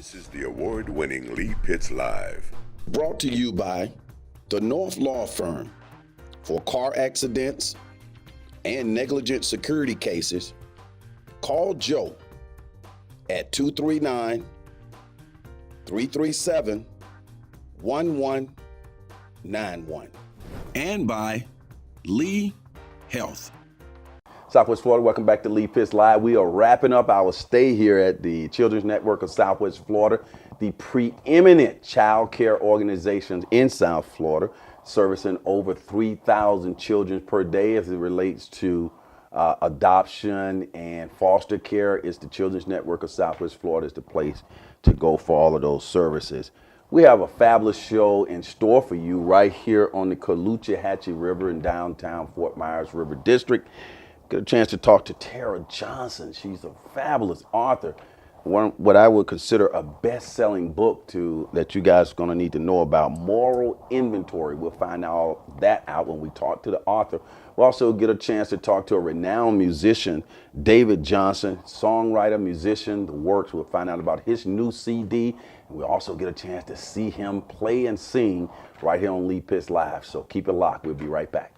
This is the award-winning Lee Pitts Live. Brought to you by the North Law Firm. For car accidents and negligent security cases, call Joe at 239-337-1191. And by Lee Health. Southwest Florida, welcome back to Lee Pitts Live. We are wrapping up our stay here at the Children's Network of Southwest Florida, the preeminent child care organization in South Florida, servicing over 3,000 children per day as it relates to adoption and foster care. It's the Children's Network of Southwest Florida is the place to go for all of those services. We have a fabulous show in store for you right here on the Caloosahatchee River in downtown Fort Myers River District. Get a chance to talk to Tara Johnson. She's a fabulous author. What I would consider a best-selling book that you guys are going to need to know about, Moral Inventory. We'll find all that out when we talk to the author. We'll also get a chance to talk to a renowned musician, David Johnson, songwriter, musician, the works. We'll find out about his new CD. And we'll also get a chance to see him play and sing right here on Lee Pitts Live. So keep it locked. We'll be right back.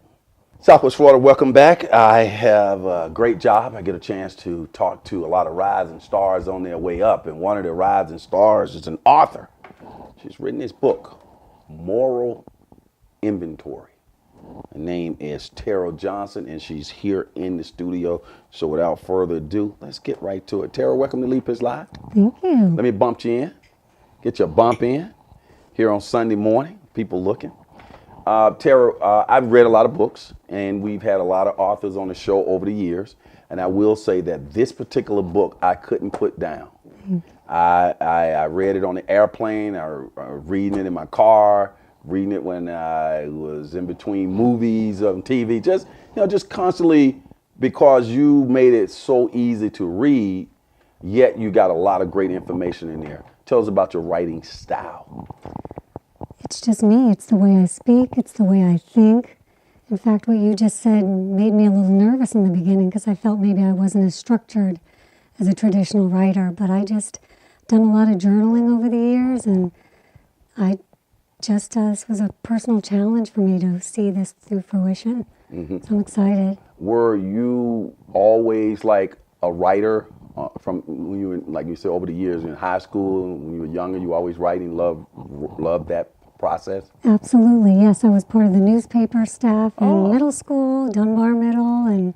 Southwest Florida, welcome back. I have a great job. I get a chance to talk to a lot of rising stars on their way up. And one of the rising stars is an author. She's written this book, Moral Inventory. Her name is Tara Johnson, and she's here in the studio. So without further ado, let's get right to it. Tara, welcome to Lee Pitts Live. Thank you. Let me bump you in. Get your bump in here on Sunday morning. People looking. Tara, I've read a lot of books, and we've had a lot of authors on the show over the years. And I will say that this particular book I couldn't put down. I read it on the airplane, I was reading it in my car, reading it when I was in between movies on TV, just constantly, because you made it so easy to read, yet you got a lot of great information in there. Tell us about your writing style. It's just me. It's the way I speak. It's the way I think. In fact, what you just said made me a little nervous in the beginning because I felt maybe I wasn't as structured as a traditional writer. But I just done a lot of journaling over the years, and this was a personal challenge for me to see this through fruition. So I'm excited. Were you always like a writer from when you were, like you said, over the years in high school, when you were younger, you were always writing, loved that process? Absolutely, yes. I was part of the newspaper staff in middle school, Dunbar Middle, and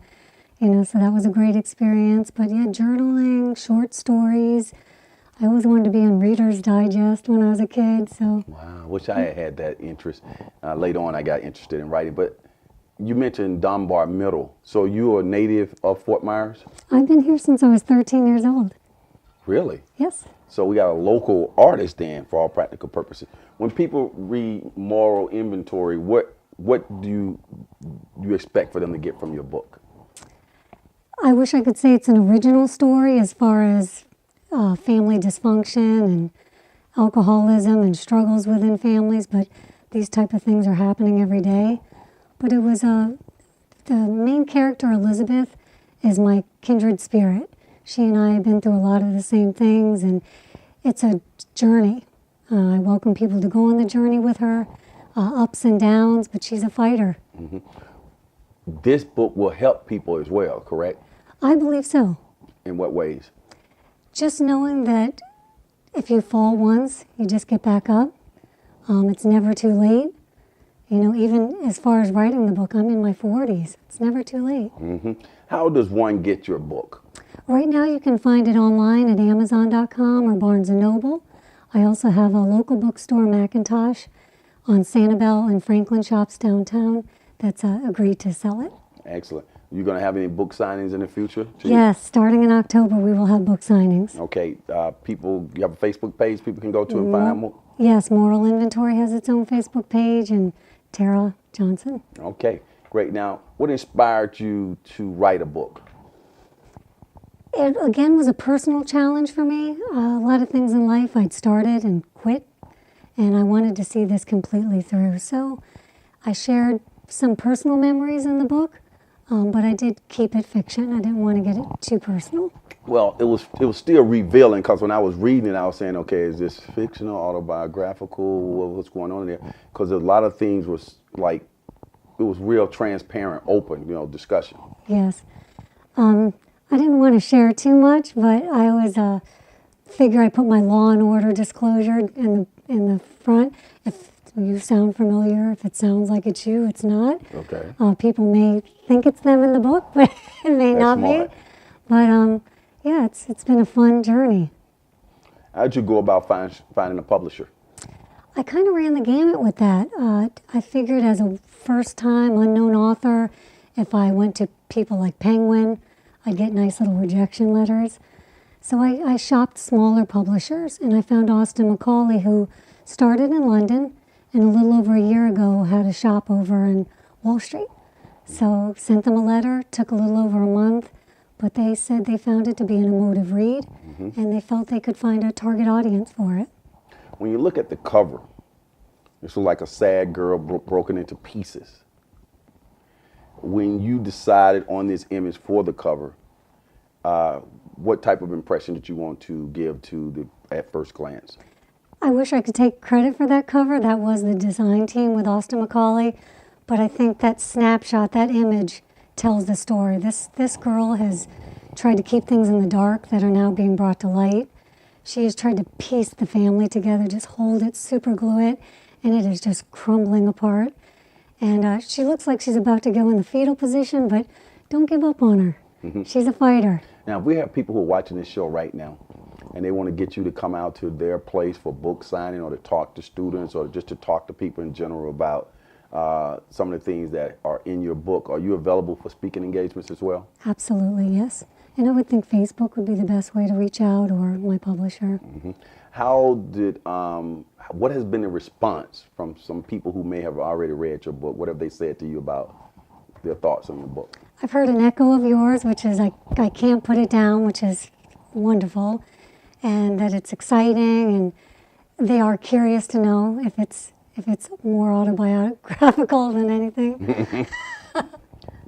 so that was a great experience. But yeah, journaling, short stories. I always wanted to be in Reader's Digest when I was a kid. So wow, wish I had that interest. Later on, I got interested in writing. But you mentioned Dunbar Middle, so you are a native of Fort Myers? I've been here since I was 13 years old. Really? Yes. So we got a local artist then, for all practical purposes. When people read Moral Inventory, what do you expect for them to get from your book? I wish I could say it's an original story as far as family dysfunction and alcoholism and struggles within families, but these type of things are happening every day. But it was the main character, Elizabeth, is my kindred spirit. She and I have been through a lot of the same things, and it's a journey. I welcome people to go on the journey with her, ups and downs, but she's a fighter. Mm-hmm. This book will help people as well, correct? I believe so. In what ways? Just knowing that if you fall once, you just get back up. It's never too late. Even as far as writing the book, I'm in my 40s. It's never too late. Mm-hmm. How does one get your book? Right now you can find it online at Amazon.com or Barnes & Noble. I also have a local bookstore, Macintosh, on Sanibel and Franklin Shops downtown that's agreed to sell it. Excellent. You going to have any book signings in the future? Yes, starting in October we will have book signings. Okay. You have a Facebook page people can go to and find more? Yes, Moral Inventory has its own Facebook page, and Tara Johnson. Okay, great. Now, what inspired you to write a book? It, again, was a personal challenge for me. A lot of things in life I'd started and quit, and I wanted to see this completely through. So I shared some personal memories in the book, But I did keep it fiction. I didn't want to get it too personal. Well, it was still revealing because when I was reading it, I was saying, okay, is this fictional, autobiographical? What's going on there? Because a lot of things was like, it was real transparent, open, discussion. Yes. I didn't want to share too much, but I always figure I put my Law and Order disclosure in the front. If you sound familiar, if it sounds like it's you, it's not. Okay. People may think it's them in the book, but it may That's not smart. be. But yeah, it's been a fun journey. How'd you go about finding a publisher? I kind of ran the gamut with that. I figured as a first-time unknown author, if I went to people like Penguin, I'd get nice little rejection letters. So I shopped smaller publishers, and I found Austin Macaulay, who started in London and a little over a year ago had a shop over in Wall Street. So sent them a letter, took a little over a month, but they said they found it to be an emotive read, and they felt they could find a target audience for it. When you look at the cover, it's like a sad girl broken into pieces. When you decided on this image for the cover, what type of impression did you want to give to at first glance? I wish I could take credit for that cover. That was the design team with Austin Macaulay. But I think that snapshot, that image, tells the story. This girl has tried to keep things in the dark that are now being brought to light. She has tried to piece the family together, just hold it, super glue it, and it is just crumbling apart. And she looks like she's about to go in the fetal position, but don't give up on her. She's a fighter. Now, if we have people who are watching this show right now, and they want to get you to come out to their place for book signing or to talk to students or just to talk to people in general about some of the things that are in your book, are you available for speaking engagements as well? Absolutely, yes. And I would think Facebook would be the best way to reach out, or my publisher. What has been the response from some people who may have already read your book? What have they said to you about their thoughts on your book? I've heard an echo of yours, which is I can't put it down, which is wonderful, and that it's exciting, and they are curious to know if it's more autobiographical than anything.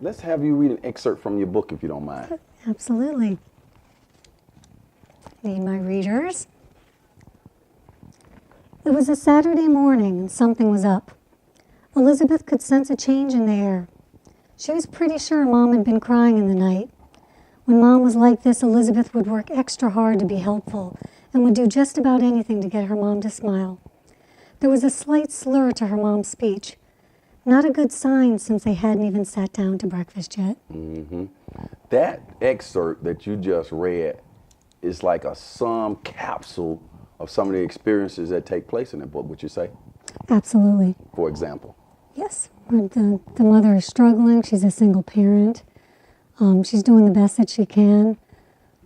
Let's have you read an excerpt from your book, if you don't mind. Absolutely. Need my readers. It was a Saturday morning, and something was up. Elizabeth could sense a change in the air. She was pretty sure Mom had been crying in the night. When Mom was like this, Elizabeth would work extra hard to be helpful and would do just about anything to get her mom to smile. There was a slight slur to her mom's speech. Not a good sign since they hadn't even sat down to breakfast yet. That excerpt that you just read is like a sum capsule of some of the experiences that take place in the book, would you say? Absolutely. For example? Yes. The mother is struggling. She's a single parent. She's doing the best that she can,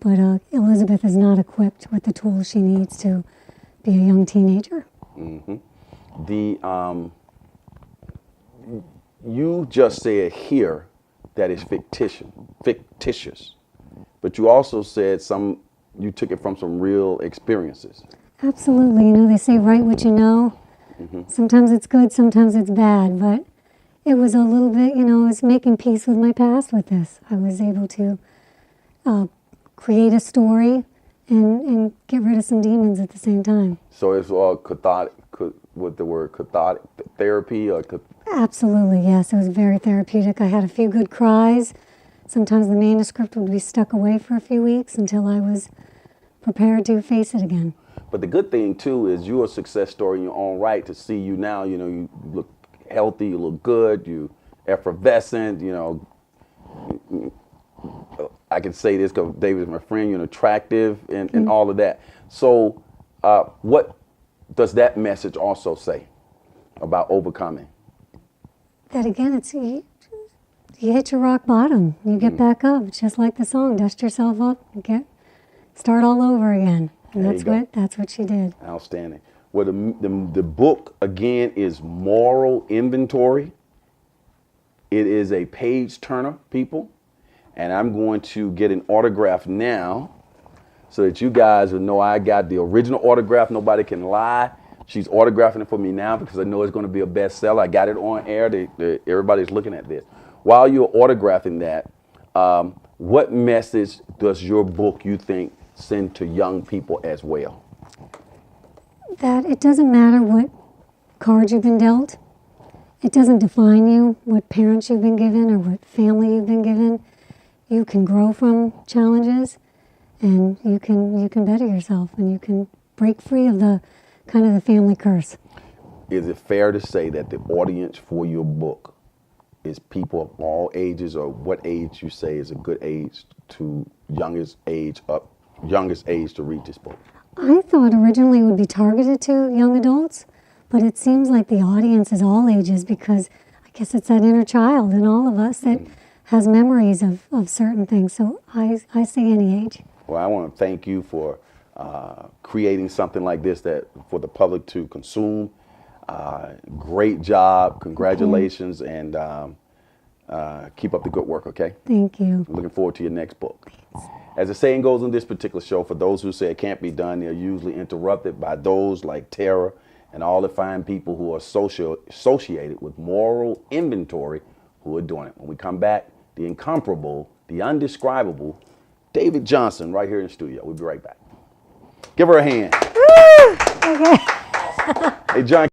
but Elizabeth is not equipped with the tools she needs to be a young teenager. You just said here that it's fictitious, but you also said you took it from some real experiences. Absolutely. They say write what you know. Sometimes it's good, sometimes it's bad, but it was a little bit, I was making peace with my past with this. I was able to create a story and get rid of some demons at the same time. So it's all cathartic, with the word cathartic therapy or Absolutely, yes. It was very therapeutic. I had a few good cries. Sometimes the manuscript would be stuck away for a few weeks until I was prepared to face it again. But the good thing too is you're a success story in your own right. To see you now, you look healthy, you look good, you effervescent, I can say this because David's my friend, you're attractive and all of that. So what does that message also say about overcoming? That again, it's you hit your rock bottom, you get back up. It's just like the song, dust yourself up, start all over again. And that's what she did. Outstanding. Well, the book again is Moral Inventory. It is a page turner, people, and I'm going to get an autograph now so that you guys will know I got the original autograph. Nobody can lie. She's autographing it for me now because I know it's going to be a bestseller. I got it on air. Everybody's looking at this. while you're autographing that, what message does your book, you think, send to young people as well? That it doesn't matter what cards you've been dealt. It doesn't define you, what parents you've been given or what family you've been given. You can grow from challenges, and you can better yourself, and you can break free of the kind of the family curse. Is it fair to say that the audience for your book is people of all ages, or what age you say is a good age to youngest age to read this book? I thought originally it would be targeted to young adults, but it seems like the audience is all ages, because I guess it's that inner child in all of us that has memories of certain things. So I say any age. Well, I want to thank you for creating something like this that for the public to consume. Great job. Congratulations. And keep up the good work, okay? Thank you. I'm looking forward to your next book. As the saying goes in this particular show, for those who say it can't be done, they're usually interrupted by those like Tara and all the fine people who are associated with moral inventory who are doing it. When we come back, the incomparable, the undescribable, David Johnson right here in the studio. We'll be right back. Give her a hand. Okay. Hey, John.